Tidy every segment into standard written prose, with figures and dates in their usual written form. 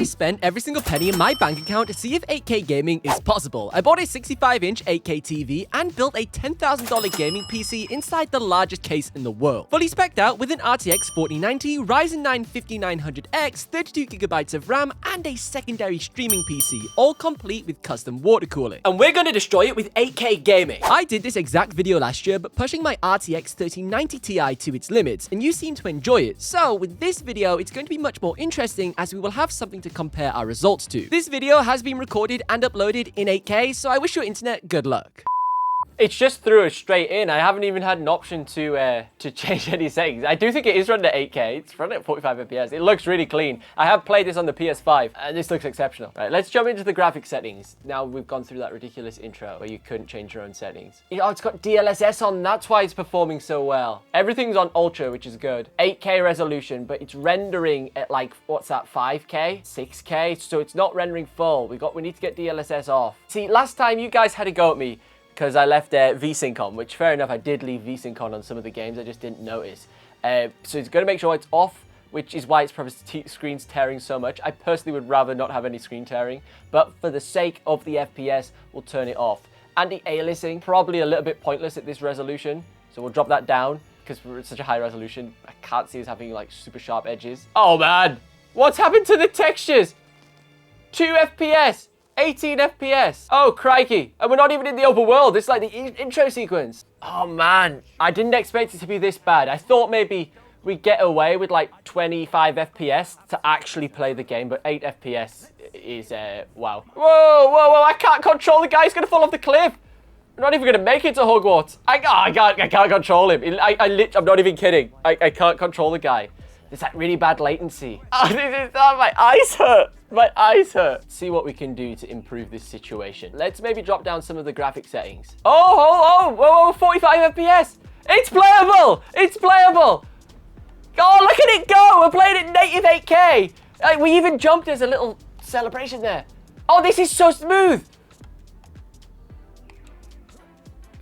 spent every single penny in my bank account to see if 8K gaming is possible. I bought a 65-inch 8K TV and built a $10,000 gaming PC inside the largest case in the world. Fully specced out with an RTX 4090, Ryzen 9 5900X, 32GB of RAM, and a secondary streaming PC, all complete with custom water cooling. And we're gonna destroy it with 8K gaming. I did this exact video last year, but pushing my RTX 3090 Ti to its limits, and you seem to enjoy it. So with this video, it's going to be much more interesting as we will have something to compare our results to. This video has been recorded and uploaded in 8K, so I wish your internet good luck. It's just threw us straight in. I haven't even had an option to change any settings. I do think it is running at 8K. It's running at 45 FPS. It looks really clean. I have played this on the PS5, and this looks exceptional. Right, let's jump into the graphic settings. Now we've gone through that ridiculous intro where you couldn't change your own settings. Oh, it's got DLSS on. That's why it's performing so well. Everything's on Ultra, which is good. 8K resolution, but it's rendering at like, what's that, 5K? 6K? So it's not rendering full. We need to get DLSS off. See, last time you guys had a go at me because I left VSync on, which fair enough, I did leave VSync on some of the games, I just didn't notice. So it's going to make sure it's off, which is why it's probably screen's tearing so much. I personally would rather not have any screen tearing, but for the sake of the FPS, we'll turn it off. Anti-aliasing, probably a little bit pointless at this resolution, so we'll drop that down, because we're at such a high resolution, I can't see us having like super sharp edges. Oh man, what's happened to the textures? 2 FPS. 18 FPS. Oh, crikey. And we're not even in the open world. It's like the intro sequence. Oh, man. I didn't expect it to be this bad. I thought maybe we'd get away with like 25 FPS to actually play the game, but 8 FPS is, wow. Whoa, whoa, whoa. I can't control the guy. He's going to fall off the cliff. I'm not even going to make it to Hogwarts. I can't control him. I'm not even kidding. I can't control the guy. There's that really bad latency. Oh, my eyes hurt. My eyes hurt. See what we can do to improve this situation. Let's maybe drop down some of the graphic settings. Whoa, 45 FPS. It's playable. It's playable. Oh, look at it go. We're playing it native 8K. We even jumped as a little celebration there. Oh, this is so smooth.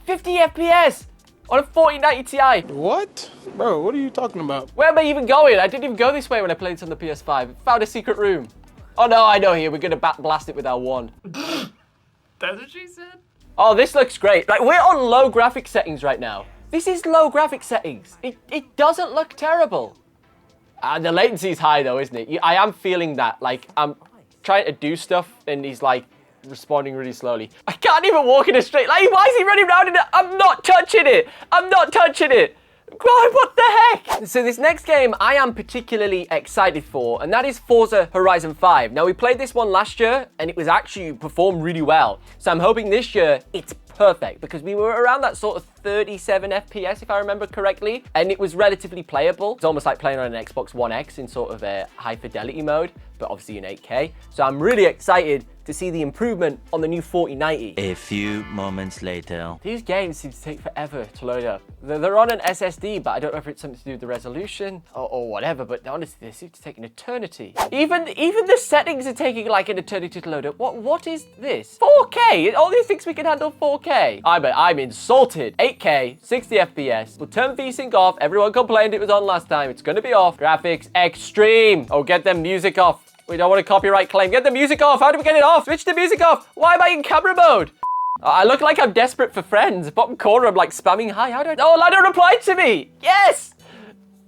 50 FPS. On a 4090 Ti. What? Bro, what are you talking about? Where am I even going? I didn't even go this way when I played this on the PS5. Found a secret room. Oh no, I know here. We're gonna blast it with our wand. That's what she said? Oh, this looks great. Like, we're on low graphic settings right now. This is low graphic settings. It doesn't look terrible. The latency is high though, isn't it? I am feeling that. Like, I'm trying to do stuff and he's like, responding really slowly. I can't even walk in a straight line. Why is he running around in it? I'm not touching it. I'm not touching it. God, what the heck? So this next game I am particularly excited for, and that is Forza Horizon 5. Now, we played this one last year, and it was actually performed really well. So I'm hoping this year it's perfect, because we were around that sort of 37 FPS, if I remember correctly, and it was relatively playable. It's almost like playing on an Xbox One X in sort of a high fidelity mode, but obviously in 8K. So I'm really excited to see the improvement on the new 4090. A few moments later. These games seem to take forever to load up. They're on an SSD, but I don't know if it's something to do with the resolution or whatever, but honestly, they seem to take an eternity. Even the settings are taking like an eternity to load up. What is this? 4K? All these things we can handle 4K? I'm insulted. 8K, 60 FPS. We'll turn VSync off. Everyone complained it was on last time. It's gonna be off. Graphics extreme. Oh, get them music off. We don't want a copyright claim. Get the music off. How do we get it off? Switch the music off. Why am I in camera mode? I look like I'm desperate for friends. Bottom corner, I'm like spamming hi. Oh, Lado replied to me. Yes.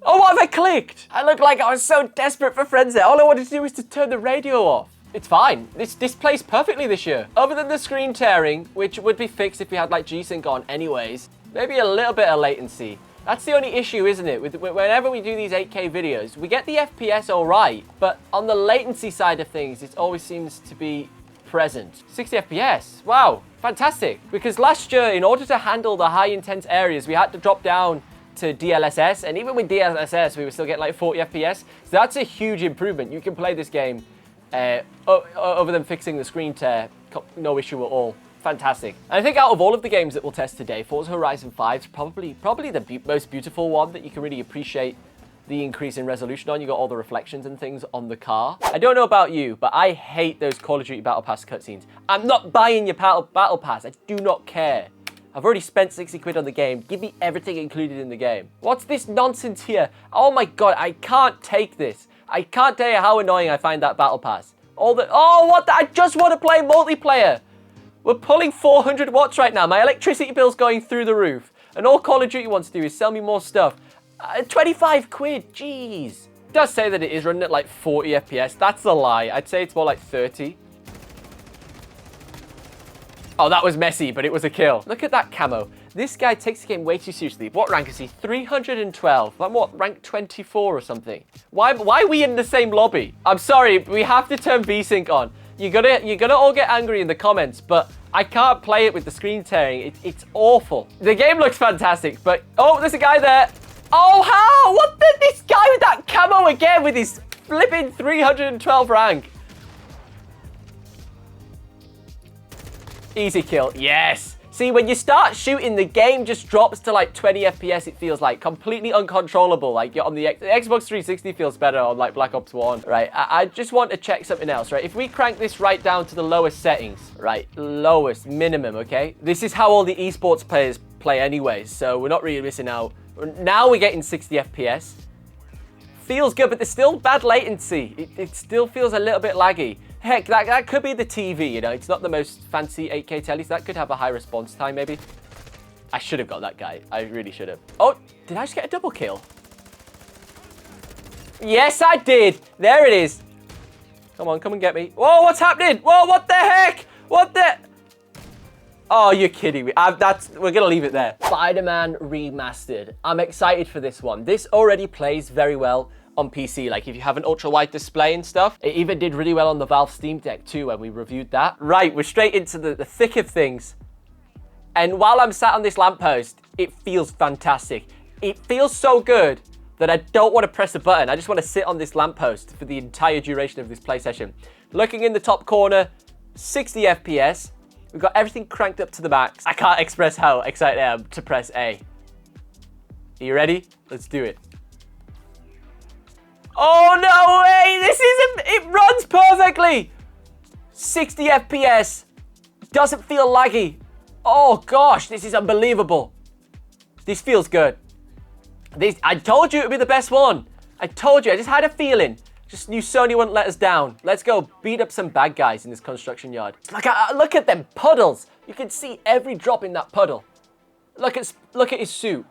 Oh, what have I clicked? I look like I was so desperate for friends there. All I wanted to do was to turn the radio off. It's fine. This plays perfectly this year. Other than the screen tearing, which would be fixed if we had like G-Sync on anyways. Maybe a little bit of latency. That's the only issue, isn't it? Whenever we do these 8K videos, we get the FPS all right, but on the latency side of things, it always seems to be present. 60 FPS, wow, fantastic. Because last year, in order to handle the high intense areas, we had to drop down to DLSS, and even with DLSS, we were still getting like 40 FPS. So that's a huge improvement. You can play this game over them fixing the screen tear, no issue at all. Fantastic. And I think out of all of the games that we'll test today, Forza Horizon 5 is probably the most beautiful one that you can really appreciate the increase in resolution on. You got all the reflections and things on the car. I don't know about you, but I hate those Call of Duty Battle Pass cutscenes. I'm not buying your Battle Pass. I do not care. I've already spent 60 quid on the game. Give me everything included in the game. What's this nonsense here? Oh my God, I can't take this. I can't tell you how annoying I find that Battle Pass. Oh, what? I just want to play multiplayer. We're pulling 400 watts right now. My electricity bill's going through the roof. And all Call of Duty wants to do is sell me more stuff. 25 quid, jeez. It does say that it is running at like 40 FPS. That's a lie. I'd say it's more like 30. Oh, that was messy, but it was a kill. Look at that camo. This guy takes the game way too seriously. What rank is he? 312. I'm what, rank 24 or something? Why are we in the same lobby? I'm sorry, we have to turn VSync on. You're gonna all get angry in the comments, but I can't play it with the screen tearing. It's awful. The game looks fantastic, but oh, there's a guy there. Oh, how? What this guy with that camo again with his flipping 312 rank. Easy kill. Yes. See, when you start shooting, the game just drops to like 20 FPS, it feels like. Completely uncontrollable. Like, you're on the Xbox 360 feels better on like Black Ops 1. Right, I just want to check something else, right? If we crank this right down to the lowest settings, right? Lowest, minimum, okay? This is how all the esports players play anyways, so we're not really missing out. Now we're getting 60 FPS. Feels good, but there's still bad latency. It still feels a little bit laggy. Heck, that could be the TV, you know? It's not the most fancy 8K telly, so that could have a high response time, maybe. I should have got that guy. I really should have. Oh, did I just get a double kill? Yes, I did. There it is. Come on, come and get me. Whoa, what's happening? Whoa, what the heck? What the... Oh, you're kidding me. We're gonna leave it there. Spiderman Remastered. I'm excited for this one. This already plays very well on PC, like if you have an ultra-wide display and stuff. It even did really well on the Valve Steam Deck too when we reviewed that. Right, we're straight into the thick of things. And while I'm sat on this lamppost, it feels fantastic. It feels so good that I don't want to press a button. I just want to sit on this lamppost for the entire duration of this play session. Looking in the top corner, 60 FPS. We've got everything cranked up to the max. I can't express how excited I am to press A. Are you ready? Let's do it. Oh, no way! It runs perfectly! 60 FPS. Doesn't feel laggy. Oh, gosh, this is unbelievable. This feels good. I told you it would be the best one. I told you, I just had a feeling. Just knew Sony wouldn't let us down. Let's go beat up some bad guys in this construction yard. Look at them puddles. You can see every drop in that puddle. Look at his suit.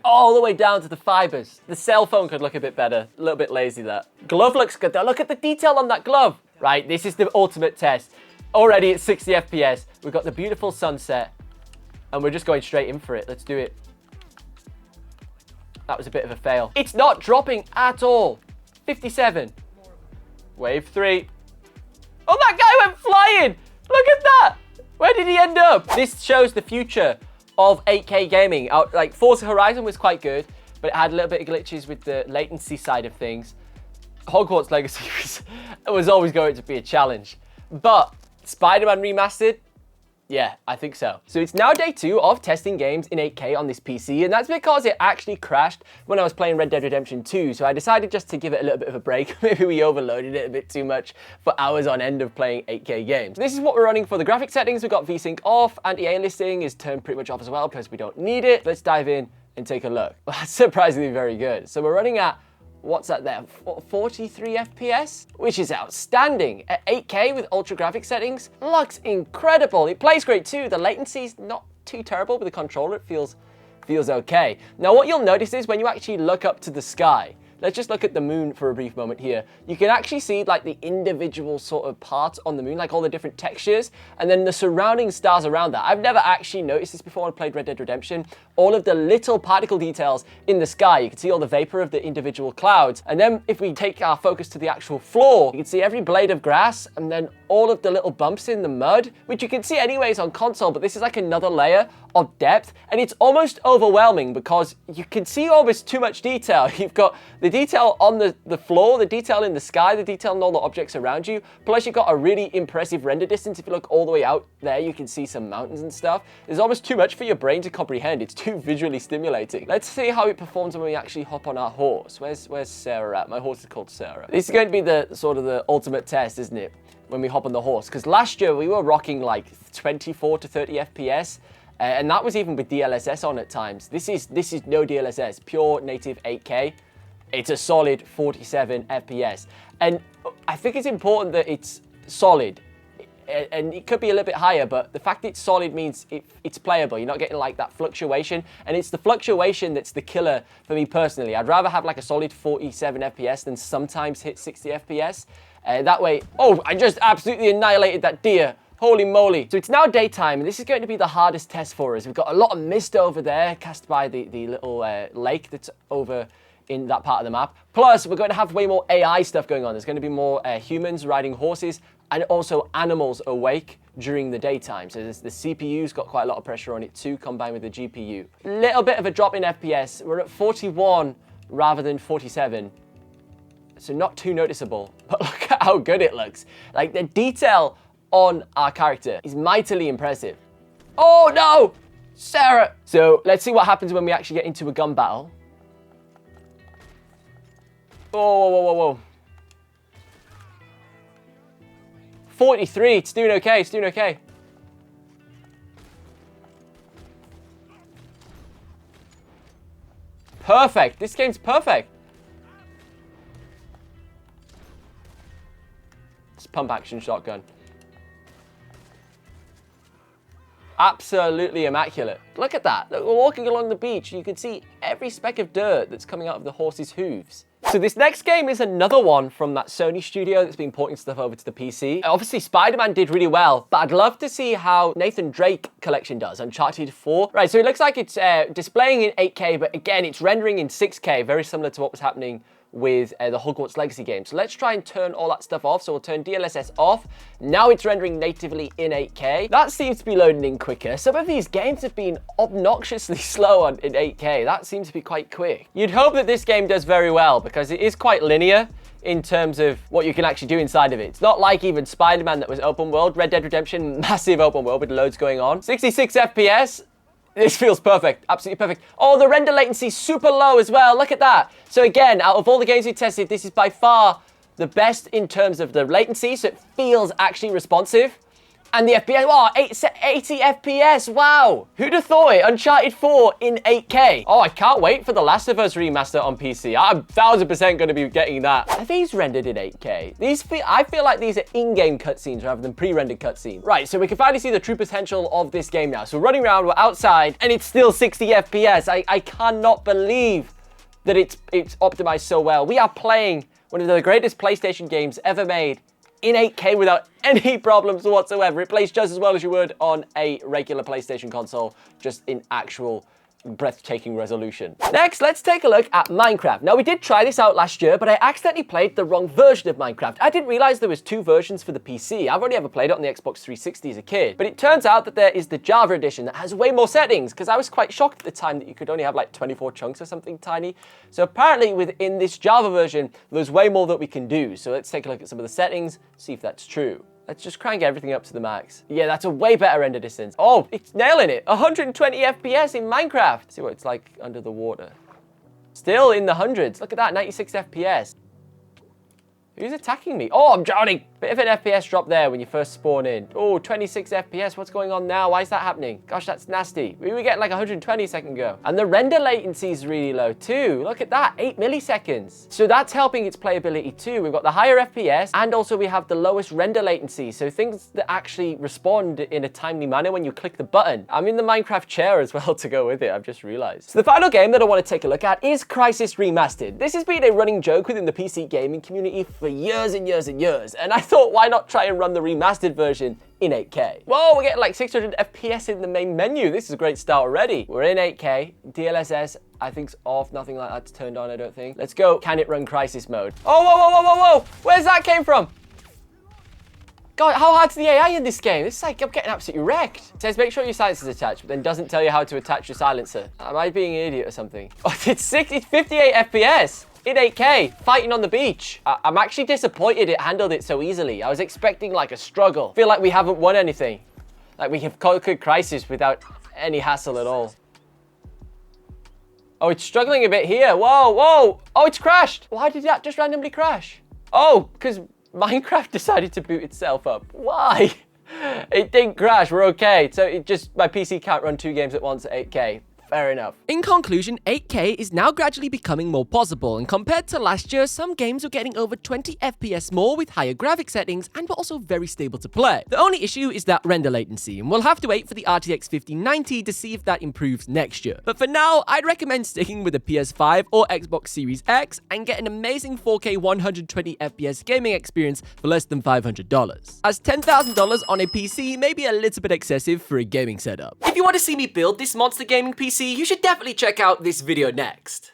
All the way down to the fibers. The cell phone could look a bit better. A little bit lazy, that. Glove looks good though. Look at the detail on that glove. Right, this is the ultimate test. Already at 60 FPS. We've got the beautiful sunset. And we're just going straight in for it. Let's do it. That was a bit of a fail. It's not dropping at all. 57. Wave 3. Oh, that guy went flying. Look at that. Where did he end up? This shows the future of 8K gaming. Like Forza Horizon was quite good, but it had a little bit of glitches with the latency side of things. Hogwarts Legacy was always going to be a challenge. But Spiderman Remastered, yeah, I think so. So it's now day 2 of testing games in 8K on this PC, and that's because it actually crashed when I was playing Red Dead Redemption 2, so I decided just to give it a little bit of a break. Maybe we overloaded it a bit too much for hours on end of playing 8K games. This is what we're running for the graphic settings. We've got VSync off, anti-aliasing is turned pretty much off as well because we don't need it. Let's dive in and take a look. Well, that's surprisingly very good. So we're running at, what's that there, 43 FPS? Which is outstanding. At 8K with ultra graphic settings, looks incredible. It plays great too. The latency's not too terrible with the controller. It feels okay. Now what you'll notice is when you actually look up to the sky, let's just look at the moon for a brief moment here. You can actually see like the individual sort of parts on the moon, like all the different textures, and then the surrounding stars around that. I've never actually noticed this before when I played Red Dead Redemption. All of the little particle details in the sky. You can see all the vapor of the individual clouds. And then if we take our focus to the actual floor, you can see every blade of grass and then all of the little bumps in the mud, which you can see anyways on console, but this is like another layer of depth, and it's almost overwhelming because you can see almost too much detail. You've got the detail on the floor, the detail in the sky, the detail in all the objects around you, plus you've got a really impressive render distance. If you look all the way out there, you can see some mountains and stuff. There's almost too much for your brain to comprehend. It's too visually stimulating. Let's see how it performs when we actually hop on our horse. Where's Sarah at? My horse is called Sarah. This is going to be the sort of the ultimate test, isn't it? When we hop on the horse, because last year we were rocking like 24 to 30 FPS. And that was even with DLSS on at times. This is no DLSS, pure native 8K. it's a solid 47 FPS. And I think it's important that it's solid. And it could be a little bit higher, but the fact that it's solid means it's playable. You're not getting like that fluctuation. And it's the fluctuation that's the killer for me personally. I'd rather have like a solid 47 FPS than sometimes hit 60 FPS. That way, oh, I just absolutely annihilated that deer. Holy moly. So it's now daytime, and this is going to be the hardest test for us. We've got a lot of mist over there, cast by the little lake that's over in that part of the map. Plus, we're going to have way more AI stuff going on. There's going to be more humans riding horses, and also animals awake during the daytime. So the CPU's got quite a lot of pressure on it too, combined with the GPU. Little bit of a drop in FPS. We're at 41 rather than 47. So not too noticeable, but look at how good it looks. Like the detail on our character is mightily impressive. Oh no, Sarah. So let's see what happens when we actually get into a gun battle. Whoa, whoa, whoa, whoa. 43, it's doing okay, it's doing okay. Perfect, this game's perfect. It's pump action shotgun. Absolutely immaculate. Look at that, we're walking along the beach. You can see every speck of dirt that's coming out of the horse's hooves. So this next game is another one from that Sony studio that's been porting stuff over to the PC. Obviously, Spiderman did really well, but I'd love to see how Nathan Drake collection does, Uncharted 4. Right, so it looks like it's displaying in 8K, but again, it's rendering in 6K, very similar to what was happening with the Hogwarts Legacy game. So let's try and turn all that stuff off. So we'll turn DLSS off. Now it's rendering natively in 8K. That seems to be loading in quicker. Some of these games have been obnoxiously slow in 8K. That seems to be quite quick. You'd hope that this game does very well because it is quite linear in terms of what you can actually do inside of it. It's not like even Spider-Man that was open world. Red Dead Redemption, massive open world with loads going on. 66 FPS. This feels perfect, absolutely perfect. Oh, the render latency super low as well, look at that. So again, out of all the games we tested, this is by far the best in terms of the latency, so it feels actually responsive. And the FPS, wow, 80 FPS, wow. Who'd have thought it? Uncharted 4 in 8K. Oh, I can't wait for The Last of Us remaster on PC. I'm 1000% gonna be getting that. Are these rendered in 8K? I feel like these are in-game cutscenes rather than pre-rendered cutscenes. Right, so we can finally see the true potential of this game now. So we're running around, we're outside, and it's still 60 FPS. I cannot believe that it's optimized so well. We are playing one of the greatest PlayStation games ever made in 8K without any problems whatsoever. It plays just as well as you would on a regular PlayStation console, just in actual breathtaking resolution. Next, let's take a look at Minecraft. Now, we did try this out last year, but I accidentally played the wrong version of Minecraft. I didn't realize there was two versions for the PC. I've only ever played it on the Xbox 360 as a kid, but it turns out that there is the Java edition that has way more settings, because I was quite shocked at the time that you could only have like 24 chunks or something tiny. So apparently within this Java version, there's way more that we can do. So let's take a look at some of the settings, see if that's true. Let's just crank everything up to the max. Yeah, that's a way better render distance. Oh, it's nailing it. 120 FPS in Minecraft. See what it's like under the water. Still in the hundreds. Look at that, 96 FPS. Who's attacking me? Oh, I'm drowning. Bit of an FPS drop there when you first spawn in. Oh, 26 FPS. What's going on now? Why is that happening? Gosh, that's nasty. We were getting like 120 a second ago. And the render latency is really low too. Look at that, 8 milliseconds. So that's helping its playability too. We've got the higher FPS and also we have the lowest render latency. So things that actually respond in a timely manner when you click the button. I'm in the Minecraft chair as well to go with it, I've just realized. So the final game that I want to take a look at is Crysis Remastered. This has been a running joke within the PC gaming community for years and years and years. And I thought, why not try and run the remastered version in 8K? Whoa, we're getting like 600 FPS in the main menu. This is a great start already. We're in 8K. DLSS, I think's off. Nothing like that's turned on, I don't think. Let's go. Can it run Crysis mode? Oh, whoa, whoa, whoa, whoa, whoa. Where's that came from? God, how hard's the AI in this game? It's like, I'm getting absolutely wrecked. It says make sure your silencer's attached, but then doesn't tell you how to attach your silencer. Am I being an idiot or something? Oh, it's 58 FPS. In 8K, fighting on the beach. I'm actually disappointed it handled it so easily. I was expecting like a struggle. I feel like we haven't won anything. Like we have conquered Crysis without any hassle at all. Oh, it's struggling a bit here. Whoa, whoa. Oh, it's crashed. Why did that just randomly crash? Oh, because Minecraft decided to boot itself up. Why? It didn't crash, we're okay. So it just, my PC can't run 2 games at once at 8K. Fair enough. In conclusion, 8K is now gradually becoming more possible, and compared to last year, some games were getting over 20 FPS more with higher graphic settings and were also very stable to play. The only issue is that render latency, and we'll have to wait for the RTX 5090 to see if that improves next year. But for now, I'd recommend sticking with the PS5 or Xbox Series X and get an amazing 4K 120 FPS gaming experience for less than $500. As $10,000 on a PC may be a little bit excessive for a gaming setup. If you want to see me build this monster gaming PC, you should definitely check out this video next.